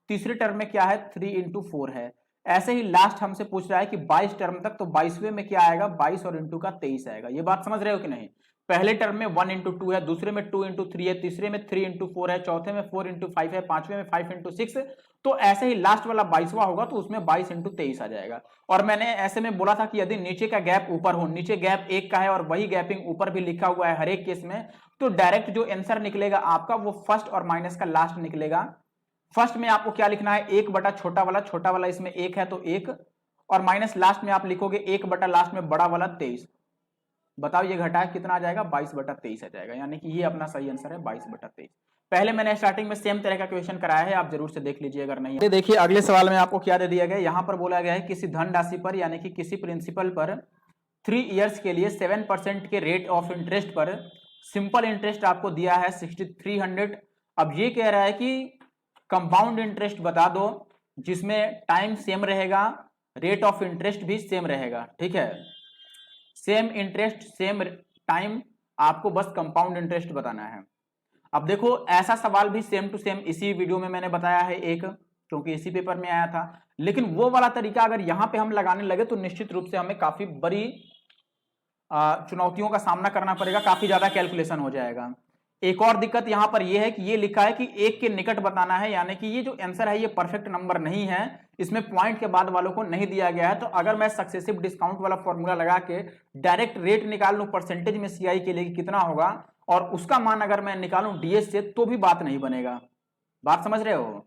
तीसरे टर्म में क्या है, 3 × 4 है। ऐसे ही लास्ट हमसे पूछ रहा है कि 22 टर्म तक, तो 22वें में क्या आएगा, 22 और इंटू का 23 आएगा। ये बात समझ रहे हो कि नहीं। पहले टर्म में 1 × 2 है, दूसरे में 2 × 3 है, तीसरे में 3 × 4 है, चौथे में 4 × 5 है, पांचवें में 5 × 6। तो ऐसे ही लास्ट वाला 22वां होगा तो उसमें 22 × 23 आ जाएगा। और मैंने ऐसे में बोला था कि यदि नीचे का गैप ऊपर हो, नीचे गैप 1 का है और वही गैपिंग ऊपर भी लिखा हुआ है हर एक केस में, तो डायरेक्ट जो आंसर निकलेगा आपका वो फर्स्ट और माइनस का लास्ट निकलेगा। फर्स्ट में आपको क्या लिखना है, 1 बटा छोटा वाला इसमें 1 है तो 1, और माइनस लास्ट में आप लिखोगे 1 बटा लास्ट में बड़ा वाला 23। बताओ ये घटाए कितना आ जाएगा, 22 बटा 23 आ जाएगा, यानी कि ये अपना सही आंसर है 22 बटा 23। पहले मैंने स्टार्टिंग में सेम तरह का क्वेश्चन कराया है, आप जरूर से देख लीजिए अगर नहीं। देखिए अगले सवाल में आपको क्या दे दिया गया, यहां पर बोला गया है किसी धन राशि पर यानी कि किसी प्रिंसिपल पर 3 इयर्स के लिए 7% के रेट ऑफ इंटरेस्ट पर सिंपल इंटरेस्ट आपको दिया है 6300। अब ये कह रहा है कि कंपाउंड इंटरेस्ट बता दो जिसमें टाइम सेम रहेगा, रेट ऑफ इंटरेस्ट भी सेम रहेगा, ठीक है। सेम इंटरेस्ट सेम टाइम, आपको बस कंपाउंड इंटरेस्ट बताना है। अब देखो ऐसा सवाल भी सेम टू सेम इसी वीडियो में मैंने बताया है एक, क्योंकि इसी पेपर में आया था, लेकिन वो वाला तरीका अगर यहां पे हम लगाने लगे तो निश्चित रूप से हमें काफी बड़ी चुनौतियों का सामना करना पड़ेगा, काफी ज्यादा कैलकुलेशन हो जाएगा। एक और दिक्कत यहां पर यह है कि ये लिखा है कि 1 के निकट बताना है, यानी कि ये जो आंसर है ये परफेक्ट नंबर नहीं है, इसमें पॉइंट के बाद वालों को नहीं दिया गया है। तो अगर मैं सक्सेसिव डिस्काउंट वाला फॉर्मूला लगा के डायरेक्ट रेट निकाल लूं परसेंटेज में सीआई के लिए कितना होगा, और उसका मान अगर मैं निकालूं डीएस से, तो भी बात नहीं बनेगा। बात समझ रहे हो।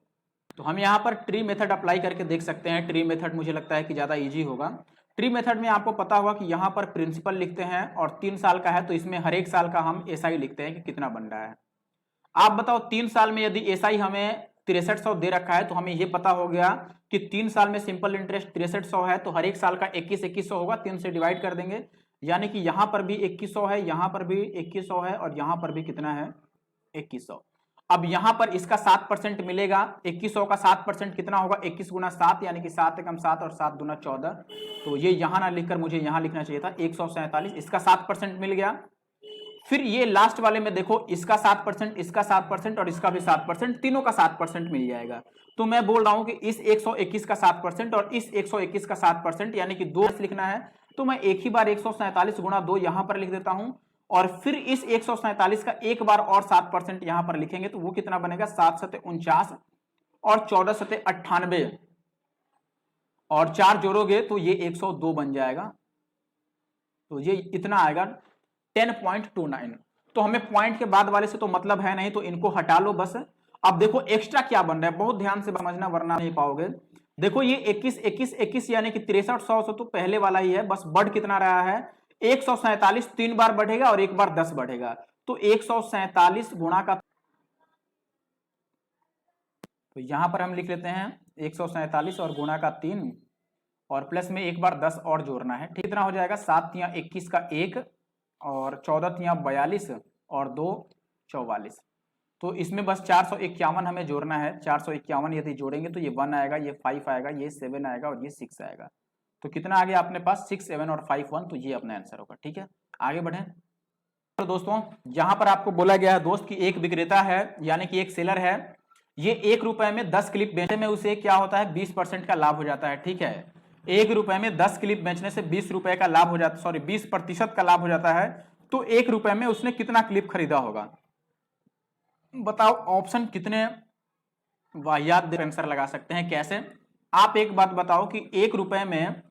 तो हम यहाँ पर ट्री मेथड अप्लाई करके देख सकते हैं। ट्री मेथड मुझे लगता है कि ज्यादा इजी होगा। ट्री मेथड में आपको पता होगा कि यहाँ पर प्रिंसिपल लिखते हैं और 3 साल का है तो इसमें हर एक साल का हम एसआई लिखते हैं कि कितना बन रहा है। आप बताओ 3 साल में यदि एसआई हमें 6300 दे रखा है, तो हमें ये पता हो गया कि 3 साल में सिंपल इंटरेस्ट 6300 है, तो हर एक साल का 2100 होगा, 3 से डिवाइड कर देंगे, यानी कि यहां पर भी 2100 है, यहां पर भी 2100 है, और यहां पर भी कितना है 2100। अब यहां पर इसका 7% मिलेगा, 2100 का 7% कितना होगा 21 गुना 7, यानी कि 7 एकम 7 और 7 दूना 14, तो ये यहां ना लिखकर मुझे यहां लिखना चाहिए था 147, इसका 7% मिल गया। फिर ये लास्ट वाले में देखो, इसका 7%, इसका 7% और इसका भी 7%, तीनों का 7% मिल जाएगा। तो मैं बोल रहा हूं कि इस 121 का 7% और इस 121 का 7%, यानी कि 2 लिखना है, तो मैं एक ही बार 147 गुणा 2 यहां पर लिख देता हूं, और फिर इस 147 का एक बार और 7% यहां पर लिखेंगे, तो वो कितना बनेगा 7 सते 49 और 14 सते 98, और 4 जोड़ोगे तो ये 102 बन जाएगा, तो ये इतना आएगा 10.29। तो हमें पॉइंट के बाद वाले से तो मतलब है नहीं, तो इनको हटा लो बस। अब देखो एक्स्ट्रा क्या बन रहा है, बहुत ध्यान से समझना वरना नहीं पाओगे। देखो ये 21 21 21 यानी कि 6300 तो पहले वाला ही है, बस बढ़ कितना रहा है 147, 3 बार बढ़ेगा और एक बार 10 बढ़ेगा, तो 147 गुणा का, तो यहां पर हम लिख लेते हैं 147 और गुणा का 3, और प्लस में एक बार 10 और जोड़ना है, ठीक। कितना हो जाएगा 7 तिया 21 का 1 और 14 तिया 42 और 2 44, तो इसमें बस 451 हमें जोड़ना है। 451 यदि जोड़ेंगे तो ये 1 आएगा, ये 5 आएगा, ये 7 आएगा और ये 6 आएगा, तो कितना आ गया अपने पास 6 7 और 5 1, तो ये अपना आंसर होगा। ठीक है, आगे बढ़े। तो दोस्तों यहां पर आपको बोला गया है दोस्त कि एक विक्रेता है, यानी कि एक सेलर है, ये 1 रुपए में 10 क्लिप बेचने में उसे क्या होता है 20% का लाभ हो जाता है। ठीक है, 1 रुपए में 10 क्लिप बेचने से 20 रुपए का लाभ हो जाता, सॉरी 20% का लाभ हो जाता है, तो 1 रुपए में उसने कितना क्लिप खरीदा होगा, बताओ। ऑप्शन कितने वाहियात आंसर लगा सकते हैं, कैसे। आप एक बात बताओ कि 1 रुपए में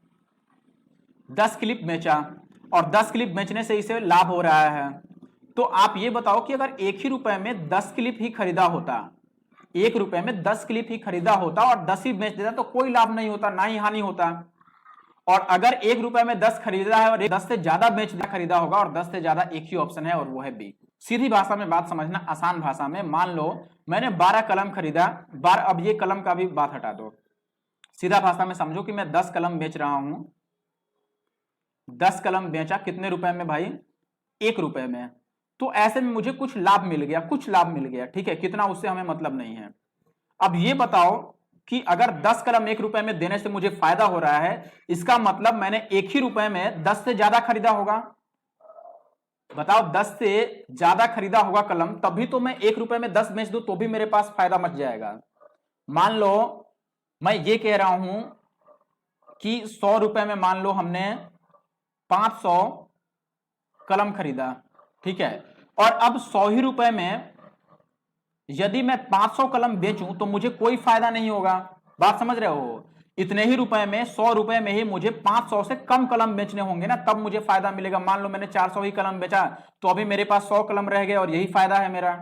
10 क्लिप बेचा और 10 क्लिप बेचने से इसे लाभ हो रहा है, तो आप ये बताओ कि अगर 1 ही रुपए में 10 क्लिप ही खरीदा होता, 1 रुपए में 10 क्लिप ही खरीदा होता और 10 ही बेच देता, तो कोई लाभ नहीं होता, ना ही हानि होता। और अगर 1 रुपए में 10 खरीदा है और 10 से ज्यादा बेच दिया खरीदा होगा, और 10 से ज्यादा एक ही ऑप्शन है और वो है बी। सीधी भाषा में बात समझना, आसान भाषा में, मान लो मैंने 12 कलम खरीदा, 12, अब ये कलम का भी बात हटा दो, सीधा भाषा में समझो कि मैं 10 कलम बेच रहा हूं, 10 कलम बेचा कितने रुपए में भाई 1 रुपए में, तो ऐसे में मुझे कुछ लाभ मिल गया, कुछ लाभ मिल गया, ठीक है, कितना उससे हमें मतलब नहीं है। अब ये बताओ कि अगर 10 कलम 1 रुपए में देने से मुझे फायदा हो रहा है, इसका मतलब मैंने 1 ही रुपए में 10 से ज्यादा खरीदा होगा, बताओ 10 से ज्यादा खरीदा होगा कलम, तभी तो मैं 1 रुपए में 10 बेच दूं तो भी मेरे पास फायदा मच जाएगा। मान लो मैं ये कह रहा हूं कि 100 रुपए में मान लो हमने 500 कलम खरीदा, ठीक है, और अब 100 ही रुपए में यदि मैं 500 कलम बेचूं तो मुझे कोई फायदा नहीं होगा, बात समझ रहे हो। इतने ही रुपए में 100 रुपए में ही मुझे 500 से कम कलम बेचने होंगे ना, तब मुझे फायदा मिलेगा। मान लो मैंने 400 ही कलम बेचा, तो अभी मेरे पास 100 कलम रह गए और यही फायदा है मेरा,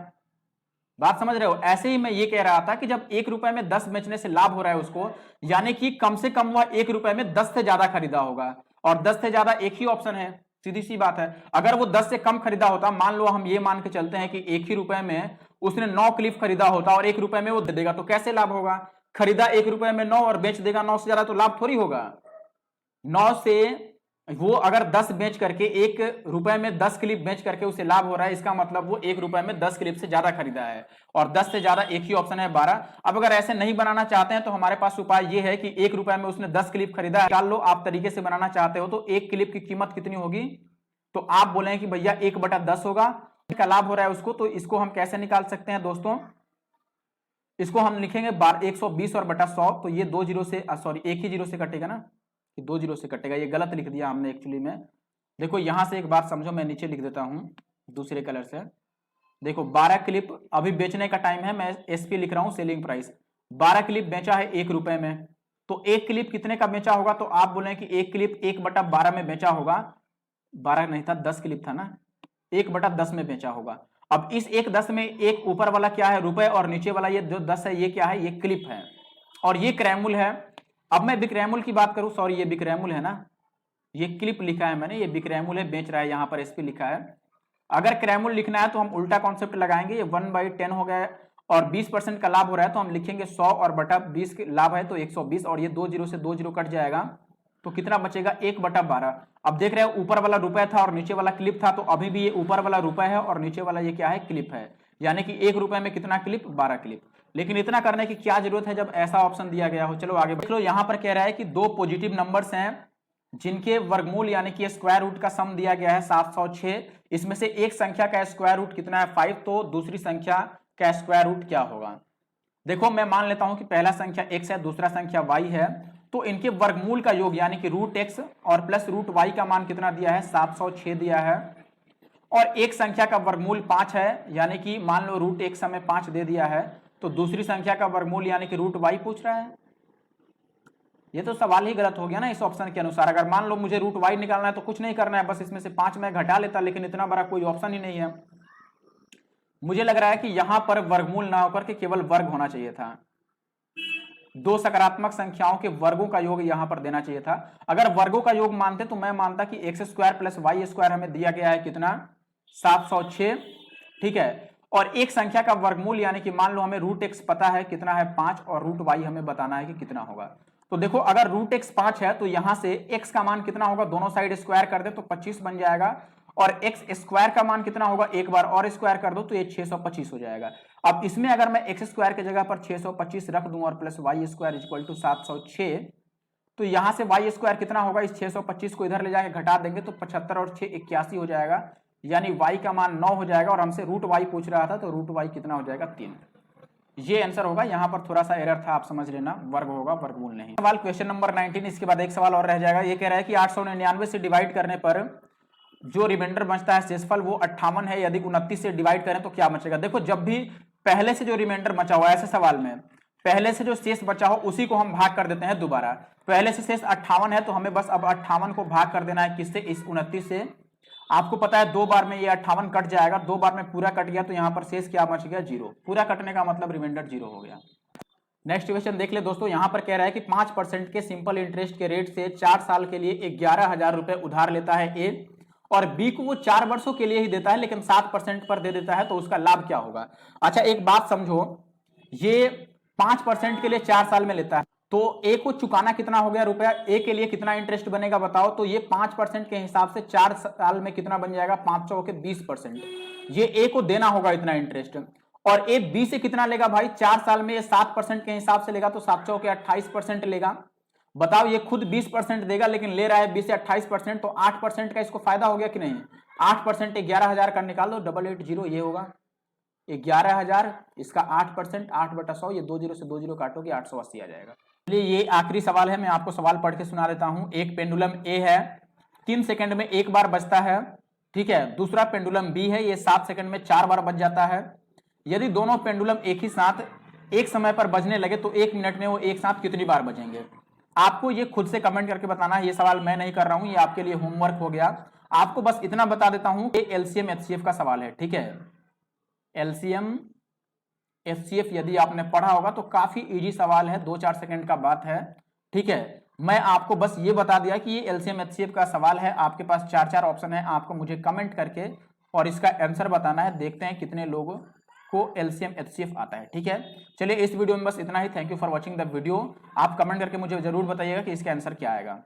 बात समझ रहे हो। ऐसे ही मैं ये कह रहा था कि जब 1 रुपए में 10 बेचने से लाभ हो रहा है उसको, यानी कि कम से कम वह 1 रुपए में 10 से ज्यादा खरीदा होगा, और 10 से ज्यादा एक ही ऑप्शन है, सीधी सी बात है। अगर वो 10 से कम खरीदा होता, मान लो हम ये मान के चलते हैं कि 1 ही रुपए में उसने 9 क्लिप खरीदा होता और 1 रुपए में वो दे देगा, तो कैसे लाभ होगा। खरीदा 1 रुपए में 9 और बेच देगा 9 से ज्यादा, तो लाभ थोड़ी होगा। 9 से वो अगर 10 बेच करके 1 रुपए में 10 क्लिप बेच करके उसे लाभ हो रहा है, इसका मतलब वो 1 रुपए में 10 क्लिप से ज्यादा खरीदा है, और 10 से ज्यादा एक ही ऑप्शन है 12। अब अगर ऐसे नहीं बनाना चाहते हैं तो हमारे पास उपाय ये है कि 1 रुपए में उसने 10 क्लिप खरीदा है, निकाल लो आप तरीके से बनाना चाहते हो तो 1 क्लिप की कीमत कितनी होगी, तो आप बोले कि भैया 1/10 होगा, का लाभ हो रहा है उसको, तो इसको हम कैसे निकाल सकते हैं दोस्तों, इसको हम लिखेंगे 120 और बटा 100, तो ये 2 जीरो से सॉरी एक ही जीरो से कटेगा ना, ये 2 जीरो से कटेगा, ये गलत लिख दिया हमने एक्चुअली में। देखो यहां से एक बात समझो, मैं नीचे लिख देता हूं दूसरे कलर से। देखो 12 क्लिप अभी बेचने का टाइम है, मैं एसपी लिख रहा हूं सेलिंग प्राइस, 12 क्लिप बेचा है 1 रुपए में, तो 1 क्लिप कितने का बेचा होगा, तो आप बोले कि 1 क्लिप 1/12 में बेचा होगा, 12 नहीं था 10 क्लिप था ना, 1/10 में बेचा होगा। अब इस 1/10 में एक ऊपर वाला क्या है रुपए, और नीचे वाला ये जो 10 है ये क्या है, ये क्लिप है, और ये क्रैमुल है। अब मैं बिक्रैमुल की बात करूं, सॉरी ये बिक्रैमुल है ना, ये क्लिप लिखा है मैंने, ये बिक्रैमुल है, बेच रहा है, यहां पर एसपी लिखा है। अगर क्रैमुल लिखना है तो हम उल्टा कॉन्सेप्ट लगाएंगे, ये 1/10 हो गया और 20% का लाभ हो रहा है तो हम लिखेंगे 100 और बटा 20 लाभ है तो 120, और ये 2 जीरो से 2 जीरो कट जाएगा तो कितना बचेगा 1/12। अब देख रहे हैं ऊपर वाला रुपए था और नीचे वाला क्लिप था, तो अभी भी ये ऊपर वाला रुपए है और नीचे वाला ये क्या है, क्लिप है, यानी कि 1 रुपए में कितना क्लिप, 12 क्लिप। लेकिन इतना करने की क्या जरूरत है जब ऐसा ऑप्शन दिया गया हो। चलो आगे देख लो, यहां पर कह रहा है कि दो पॉजिटिव नंबर्स हैं जिनके वर्गमूल यानी कि स्क्वायर रूट का सम दिया गया है 706, इसमें से एक संख्या का स्क्वायर रूट कितना है 5, तो दूसरी संख्या का स्क्वायर रूट क्या होगा। देखो मैं मान लेता हूं कि पहला संख्या x है, दूसरा संख्या y है, तो इनके वर्गमूल का योग यानी कि रूट x और प्लस रूट y का मान कितना दिया है, 706 दिया है। और एक संख्या का वर्गमूल 5 है, यानी कि मान लो रूट x हमें 5 दे दिया है, तो दूसरी संख्या का वर्गमूल यानी कि रूट y पूछ रहा है। ये तो सवाल ही गलत हो गया ना इस ऑप्शन के अनुसार। अगर मान लो मुझे रूट y निकालना है तो कुछ नहीं करना है, बस इसमें से 5 मैं घटा लेता, लेकिन इतना बड़ा कोई ऑप्शन ही नहीं है। मुझे लग रहा है कि यहां पर वर्गमूल ना होकर के केवल वर्ग होना चाहिए था, दो सकारात्मक संख्याओं के वर्गों का योग यहां पर देना चाहिए था। अगर वर्गों का योग मानते तो मैं मानता कि x square plus y square हमें दिया गया है कितना, 706, ठीक है। और एक संख्या का वर्गमूल यानी कि मान लो हमें रूट एक्स पता है कितना है 5, और रूट वाई हमें बताना है कि कितना होगा। तो देखो अगर रूट एक्स 5 है तो यहां से एक्स का मान कितना होगा, दोनों साइड स्क्वायर कर दे तो 25 बन जाएगा, और एक्स स्क्वायर का मान कितना होगा, एक बार और स्क्वायर कर दो तो ये 625 हो जाएगा। अब इसमें अगर मैं एक्स स्क्वायर की जगह पर 625 रख दूं और plus y square equal to 706, तो यहां से वाई स्क्वायर कितना होगा, इस 625 को इधर ले जाके घटा देंगे तो 75 और 6 81 हो जाएगा, यानी वाई का मान 9 हो जाएगा। और हमसे रूट वाई पूछ रहा था तो रूट वाई कितना हो जाएगा, 3। ये आंसर होगा। यहां पर थोड़ा सा एरर था, आप समझ लेना, वर्ग होगा, वर्गमूल नहीं। सवाल क्वेश्चन नंबर 19, इसके बाद एक सवाल और रह जाएगा। ये कह रहा है कि 899 से डिवाइड करने पर जो रिमाइंडर बचता है शेषफल वो 58 है, यदि 29 से डिवाइड करें तो क्या बचेगा। देखो जब भी पहले से जो रिमाइंडर बचा हुआ है, ऐसे सवाल में पहले से जो शेष बचा हो उसी को हम भाग कर देते हैं दोबारा। पहले से शेष 58 है तो हमें बस अब 58 को भाग कर देना है किससे, इस 29 से। आपको पता है 2 बार में ये 58 कट जाएगा, 2 बार में पूरा कट गया तो यहां पर शेष क्या बच गया, 0। पूरा कटने का मतलब रिमाइंडर 0 हो गया। नेक्स्ट क्वेश्चन देख ले दोस्तों, यहां पर कह रहा है कि 5% के सिंपल इंटरेस्ट के रेट से 4 साल के लिए 11,000 रुपए उधार लेता है ए, और बी को वो 4 वर्षों के लिए ही देता है लेकिन 7% पर दे देता है, तो उसका लाभ क्या होगा। अच्छा एक बात समझो, ये 5% के लिए 4 साल में लेता है तो ए को चुकाना कितना हो गया रुपया, ए के लिए कितना इंटरेस्ट बनेगा बताओ। तो ये 5% के हिसाब से 4 साल में कितना बन जाएगा, 500 के 20%, ये ए को देना होगा इतना इंटरेस्ट। और ए बी से कितना लेगा भाई, 4 साल में ये 7% के हिसाब से लेगा तो 700 के 28% लेगा। बताओ ये खुद 20% देगा लेकिन ले रहा है 20 से 28%, तो 8% का इसको फायदा हो गया कि नहीं। 8% 11,000 का निकाल दो, 880, ये होगा 11,000, इसका 8%, 8/100, ये 2 जीरो से 2 जीरो काटोगे 880 आ जाएगा। चलिए ये आखिरी सवाल है, मैं आपको सवाल पढ़ के सुना देता हूं। एक पेंडुलम ए है, 3 सेकंड में 1 बार बजता है, ठीक है। दूसरा पेंडुलम बी है, ये 7 सेकंड में 4 बार बज जाता है। यदि दोनों पेंडुलम एक ही साथ एक समय पर बजने लगे तो 1 मिनट में वो एक साथ कितनी बार बजेंगे। आपको ये खुद से कमेंट करके बताना है, ये सवाल मैं नहीं कर रहा हूं, ये आपके लिए होमवर्क हो गया। आपको बस इतना बता देता हूं, ये एलसीएम एचसीएफ का सवाल है, ठीक है। एलसीएम एचसीएफ यदि आपने पढ़ा होगा तो काफी इजी सवाल है, 2-4 सेकंड का बात है, ठीक है। मैं आपको बस ये बता दिया कि ये एलसीएम एचसीएफ का सवाल है। आपके पास 4 ऑप्शन है, आपको मुझे कमेंट करके और इसका आंसर बताना है। देखते हैं कितने लोगों को एलसीएम एचसीएफ आता है, ठीक है। चलिए इस वीडियो में बस इतना ही। Thank you for watching the video. आप कमेंट करके मुझे जरूर बताइएगा कि इसका आंसर क्या आएगा।